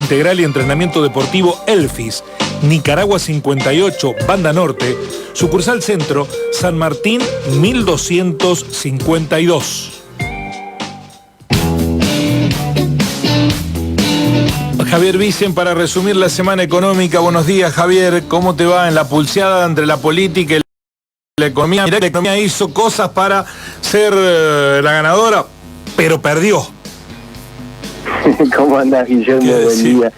integral y entrenamiento deportivo Elfis, Nicaragua 58, Banda Norte, sucursal Centro, San Martín 1252. Javier Vicen, para resumir la semana económica. Buenos días, Javier. ¿Cómo te va en la pulseada entre la política y la economía? Mirá que la economía hizo cosas para ser la ganadora, pero perdió. ¿Cómo andás, Guillermo? Buen día.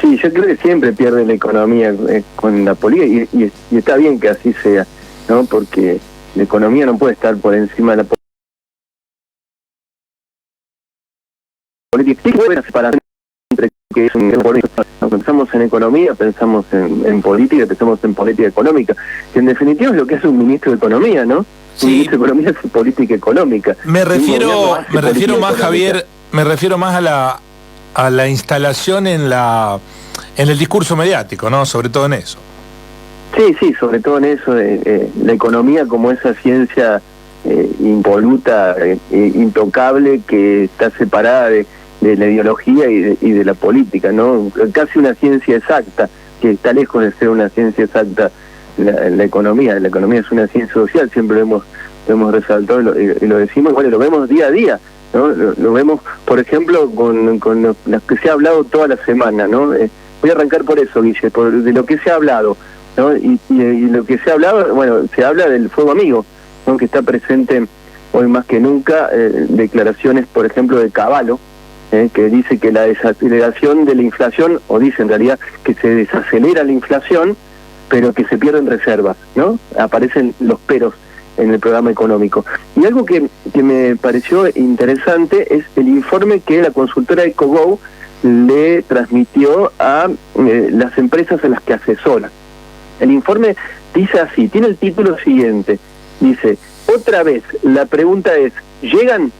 Sí, yo creo que siempre pierde la economía con la política y está bien que así sea, ¿no? Porque la economía no puede estar por encima de la política. Sí, buena separación entre que es un político. Pensamos en economía, pensamos en política, pensamos en política económica, que en definitiva es lo que hace un ministro de Economía, ¿no? Sí. Un ministro de Economía es política económica. Me refiero más, Javier, me refiero más a la instalación en el discurso mediático, ¿no? Sobre todo en eso. Sí, sobre todo en eso, la economía como esa ciencia impoluta, intocable, que está separada de la ideología y de la política, ¿no? Casi una ciencia exacta, que está lejos de ser una ciencia exacta la economía. La economía es una ciencia social, siempre lo hemos resaltado y lo decimos, bueno, lo vemos día a día, ¿no? Lo vemos, por ejemplo, con las que se ha hablado toda la semana, ¿no? Voy a arrancar por eso, Guille, de lo que se ha hablado, ¿no? Y lo que se ha hablado, bueno, se habla del fuego amigo, ¿no? Que está presente hoy más que nunca, declaraciones, por ejemplo, de Cavallo, que dice que la desaceleración de la inflación, o dice en realidad que se desacelera la inflación, pero que se pierden reservas, ¿no? Aparecen los peros en el programa económico. Y algo que me pareció interesante es el informe que la consultora EcoGo le transmitió a las empresas a las que asesora. El informe dice así, tiene el título siguiente, dice, otra vez, la pregunta es, ¿llegan?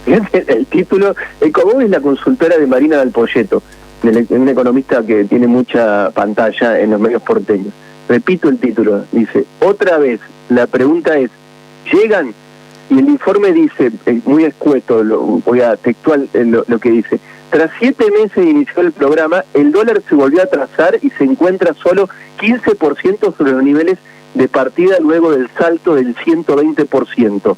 El título, EcoGo es la consultora de Marina Dalpolletto, una economista que tiene mucha pantalla en los medios porteños. Repito el título, dice, otra vez, la pregunta es, ¿llegan? Y el informe dice, muy escueto, voy a textual lo que dice, tras 7 meses de iniciar el programa, el dólar se volvió a trazar y se encuentra solo 15% sobre los niveles de partida luego del salto del 120%.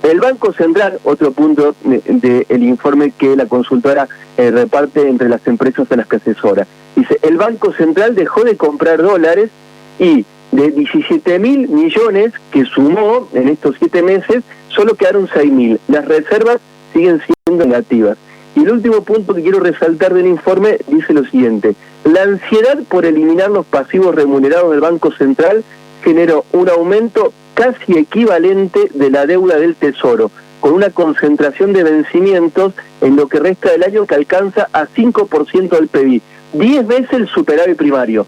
El Banco Central, otro punto del informe que la consultora reparte entre las empresas a las que asesora, dice, el Banco Central dejó de comprar dólares y de 17.000 millones que sumó en estos 7 meses, solo quedaron 6.000. Las reservas siguen siendo negativas. Y el último punto que quiero resaltar del informe dice lo siguiente, la ansiedad por eliminar los pasivos remunerados del Banco Central generó un aumento casi equivalente de la deuda del Tesoro, con una concentración de vencimientos en lo que resta del año que alcanza a 5% del PBI, 10 veces el superávit primario.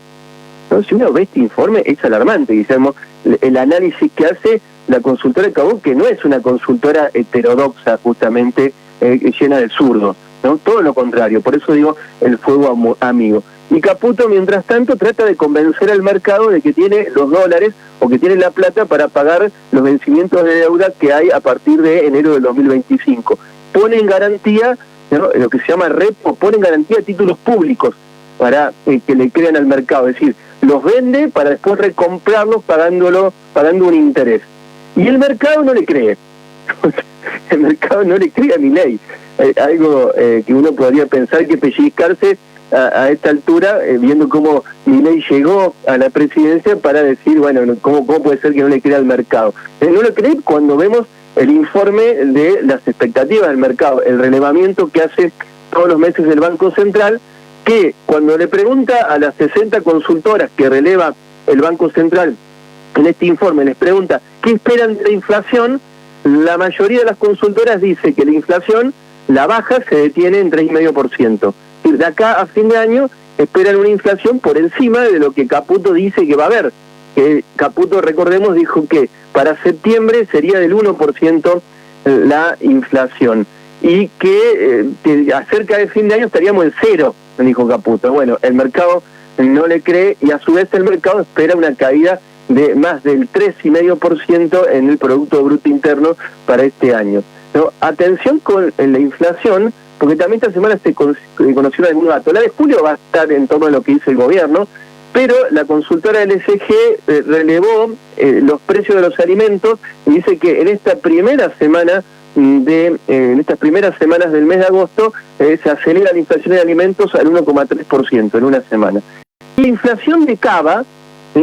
¿No? Si uno ve este informe es alarmante, Guillermo, el análisis que hace la consultora de Cabo, que no es una consultora heterodoxa justamente llena de zurdos, ¿no? Todo lo contrario, por eso digo el fuego amigo. Y Caputo, mientras tanto, trata de convencer al mercado de que tiene los dólares o que tiene la plata para pagar los vencimientos de deuda que hay a partir de enero del 2025. Pone en garantía, ¿no?, lo que se llama repo, pone en garantía títulos públicos para que le crean al mercado, es decir, los vende para después recomprarlos pagando un interés. Y el mercado no le cree. El mercado no le cree a Milei. Algo que uno podría pensar que pellizcarse a esta altura, viendo cómo Milei llegó a la presidencia para decir, bueno, ¿cómo puede ser que no le crea al mercado? No lo cree cuando vemos el informe de las expectativas del mercado, el relevamiento que hace todos los meses el Banco Central, que cuando le pregunta a las 60 consultoras que releva el Banco Central en este informe, les pregunta ¿qué esperan de la inflación? La mayoría de las consultoras dice que la inflación, la baja, se detiene en 3,5%. De acá a fin de año esperan una inflación por encima de lo que Caputo dice que va a haber. Caputo, recordemos, dijo que para septiembre sería del 1% la inflación y que acerca de fin de año estaríamos en 0, dijo Caputo. Bueno, el mercado no le cree y a su vez el mercado espera una caída de más del 3,5% en el Producto Bruto Interno para este año. ¿No? Atención con la inflación, porque también esta semana se conoció algún dato. La de julio va a estar en torno a lo que dice el gobierno, pero la consultora LSG relevó los precios de los alimentos y dice que en esta primera semana en estas primeras semanas del mes de agosto se acelera la inflación de alimentos al 1,3% en una semana. Y la inflación de Cava,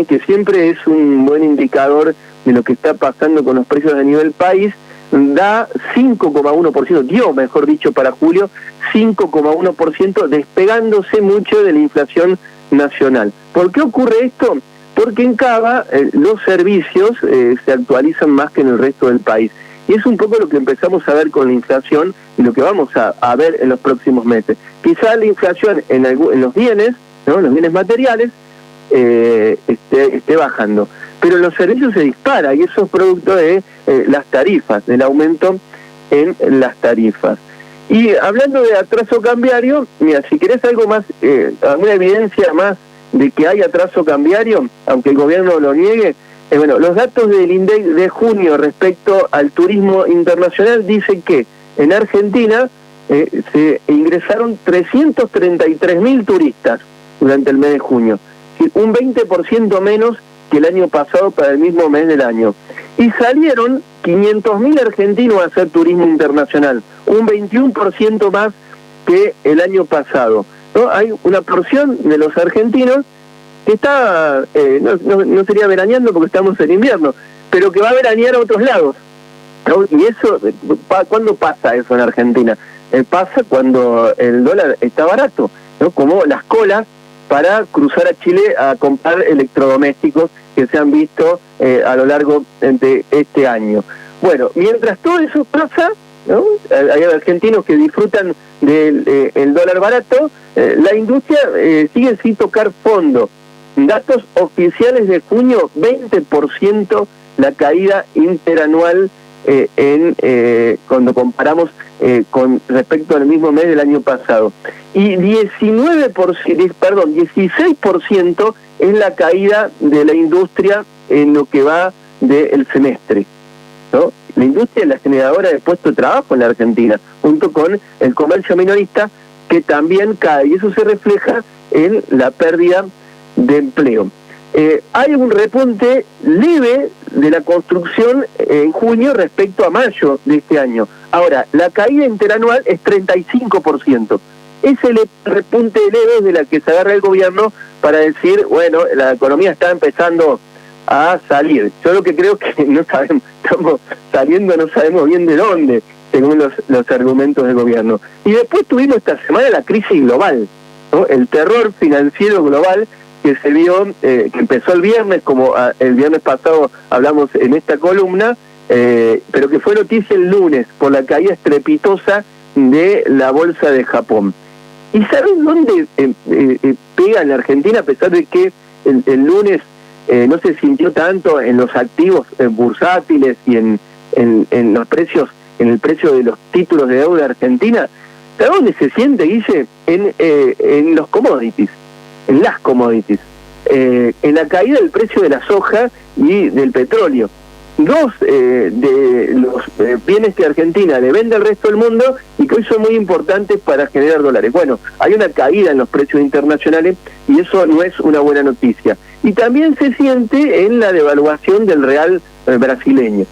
que siempre es un buen indicador de lo que está pasando con los precios a nivel país, da 5,1%, dio, mejor dicho, para julio, 5,1%, despegándose mucho de la inflación nacional. ¿Por qué ocurre esto? Porque en Cava los servicios se actualizan más que en el resto del país. Y es un poco lo que empezamos a ver con la inflación y lo que vamos a ver en los próximos meses. Quizá la inflación en los bienes, ¿no?, los bienes materiales, esté bajando. Pero en los servicios se dispara y eso es producto de las tarifas, del aumento en las tarifas. Y hablando de atraso cambiario, mira, si querés algo más, alguna evidencia más de que hay atraso cambiario, aunque el gobierno lo niegue, bueno, los datos del INDEC de junio respecto al turismo internacional dicen que en Argentina se ingresaron 333.000 turistas durante el mes de junio, un 20% menos que el año pasado para el mismo mes del año. Y salieron 500.000 argentinos a hacer turismo internacional, un 21% más que el año pasado, ¿no? Hay una porción de los argentinos que está, no sería veraneando porque estamos en invierno, pero que va a veranear a otros lados, ¿no? Y eso, ¿cuándo pasa eso en Argentina? Pasa cuando el dólar está barato, ¿no? Como las colas para cruzar a Chile a comprar electrodomésticos que se han visto a lo largo de este año. Bueno, mientras todo eso pasa, ¿no?, hay argentinos que disfrutan del el dólar barato, la industria sigue sin tocar fondo. Datos oficiales de junio, 20% la caída interanual cuando comparamos con respecto al mismo mes del año pasado. Y 16% es la caída de la industria en lo que va del semestre, ¿no? La industria es la generadora de puestos de trabajo en la Argentina, junto con el comercio minorista, que también cae, y eso se refleja en la pérdida de empleo. Hay un repunte leve de la construcción en junio respecto a mayo de este año. Ahora, la caída interanual es 35%. Ese repunte leve es de la que se agarra el gobierno para decir, bueno, la economía está empezando a salir. Yo lo que creo que no sabemos, estamos saliendo, no sabemos bien de dónde, según los argumentos del gobierno. Y después tuvimos esta semana la crisis global, ¿no?, el terror financiero global que se vio, que empezó el viernes, como el viernes pasado hablamos en esta columna, pero que fue noticia el lunes por la caída estrepitosa de la bolsa de Japón. ¿Y sabes dónde pega en la Argentina, a pesar de que el lunes no se sintió tanto en los activos bursátiles y en los precios, en el precio de los títulos de deuda argentina? ¿Sabes dónde se siente, Guille? En los commodities, en las commodities, en la caída del precio de la soja y del petróleo. Dos de los bienes que Argentina le vende al resto del mundo y que hoy son muy importantes para generar dólares. Bueno, hay una caída en los precios internacionales y eso no es una buena noticia. Y también se siente en la devaluación del real brasileño.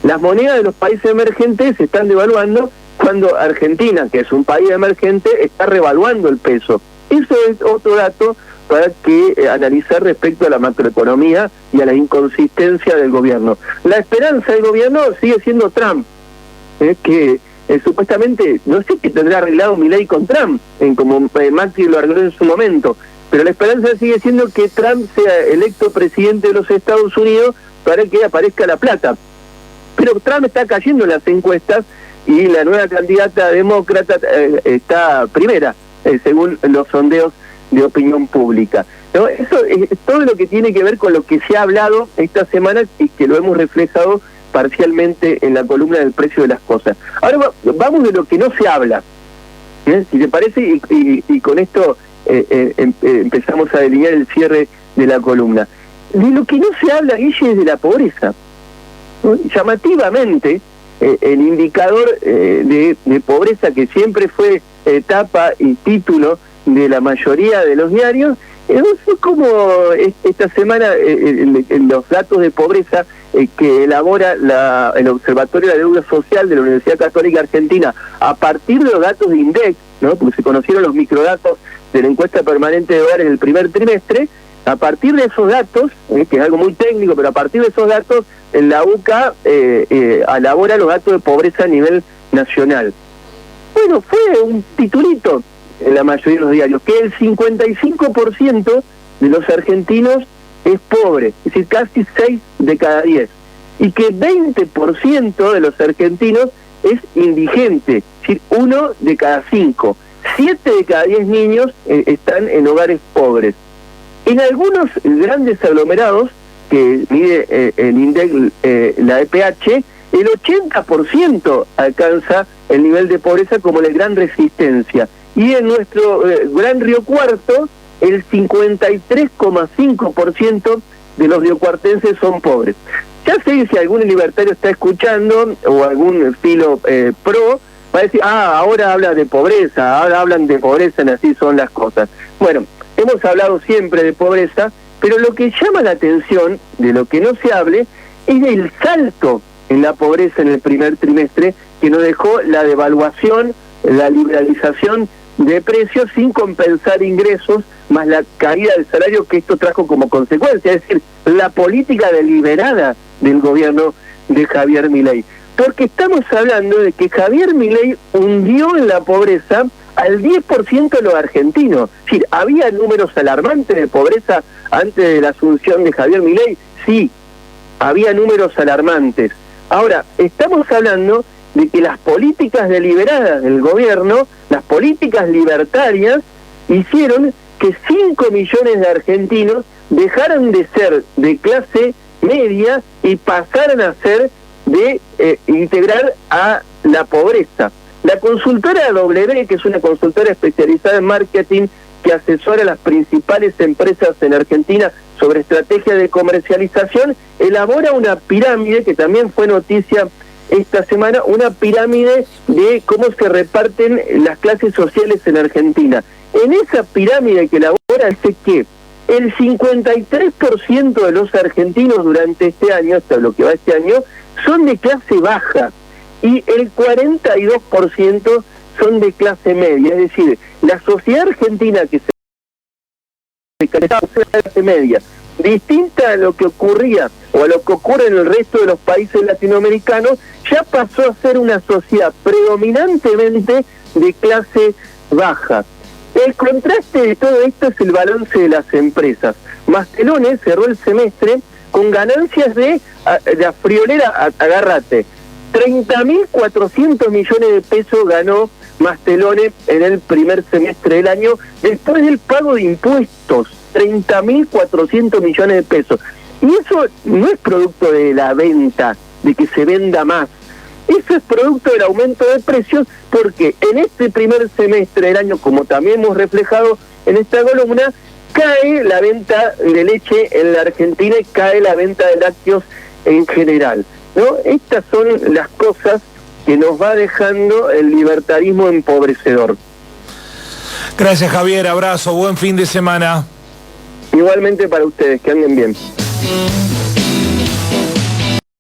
Las monedas de los países emergentes se están devaluando cuando Argentina, que es un país emergente, está revaluando el peso. Eso es otro dato para que analizar respecto a la macroeconomía y a la inconsistencia del gobierno. La esperanza del gobierno sigue siendo Trump, que supuestamente, no sé qué tendrá arreglado Milei con Trump, como Macri lo arregló en su momento, pero la esperanza sigue siendo que Trump sea electo presidente de los Estados Unidos para que aparezca la plata. Pero Trump está cayendo en las encuestas y la nueva candidata demócrata está primera, según los sondeos de opinión pública, ¿no? Eso es todo lo que tiene que ver con lo que se ha hablado esta semana y que lo hemos reflejado parcialmente en la columna del precio de las cosas. Ahora vamos de lo que no se habla, ¿eh? Si te parece, y con esto empezamos a delinear el cierre de la columna. De lo que no se habla, Guille, es de la pobreza, ¿no? Llamativamente, el indicador de pobreza, que siempre fue tapa y título de la mayoría de los diarios, no sé cómo esta semana los datos de pobreza que elabora el Observatorio de la Deuda Social de la Universidad Católica Argentina, a partir de los datos de INDEC, ¿no? Porque se conocieron los microdatos de la encuesta permanente de hogares del primer trimestre, a partir de esos datos, que es algo muy técnico, pero a partir de esos datos, la UCA elabora los datos de pobreza a nivel nacional. Bueno, fue un titulito en la mayoría de los diarios, que el 55% de los argentinos es pobre, es decir, casi 6 de cada 10, y que 20% de los argentinos es indigente, es decir, 1 de cada 5, 7 de cada 10 niños están en hogares pobres. En algunos grandes aglomerados que mide el INDEC, la EPH, el 80% alcanza el nivel de pobreza como la Gran Resistencia, y en nuestro Gran Río Cuarto el 53,5% de los riocuartenses son pobres. Ya sé, si algún libertario está escuchando o algún filo pro, va a decir, ahora habla de pobreza, ahora hablan de pobreza, y así son las cosas. Bueno, hemos hablado siempre de pobreza, pero lo que llama la atención, de lo que no se hable, es el salto en la pobreza en el primer trimestre que nos dejó la devaluación, la liberalización de precios sin compensar ingresos, más la caída del salario que esto trajo como consecuencia, es decir, la política deliberada del gobierno de Javier Milei. Porque estamos hablando de que Javier Milei hundió en la pobreza al 10% de los argentinos. Es decir, ¿había números alarmantes de pobreza antes de la asunción de Javier Milei? Sí, había números alarmantes. Ahora, estamos hablando de que las políticas deliberadas del gobierno, las políticas libertarias, hicieron que 5 millones de argentinos dejaran de ser de clase media y pasaran a ser de integrar a la pobreza. La consultora W, que es una consultora especializada en marketing que asesora a las principales empresas en Argentina sobre estrategia de comercialización, elabora una pirámide que también fue noticia esta semana, una pirámide de cómo se reparten las clases sociales en Argentina. En esa pirámide que elabora dice que el 53% de los argentinos durante este año, hasta lo que va este año, son de clase baja y el 42% son de clase media. Es decir, la sociedad argentina que se caracteriza de clase media, distinta a lo que ocurría o a lo que ocurre en el resto de los países latinoamericanos, ya pasó a ser una sociedad predominantemente de clase baja. El contraste de todo esto es el balance de las empresas. Mastelone cerró el semestre con ganancias de la friolera, agárrate, 30.400 millones de pesos ganó Mastelone en el primer semestre del año, después del pago de impuestos, 30.400 millones de pesos. Y eso no es producto de la venta, de que se venda más. Eso es producto del aumento de precios, porque en este primer semestre del año, como también hemos reflejado en esta columna, cae la venta de leche en la Argentina y cae la venta de lácteos en general, ¿no? Estas son las cosas que nos va dejando el libertarismo empobrecedor. Gracias, Javier, abrazo, buen fin de semana. Igualmente para ustedes, que anden bien.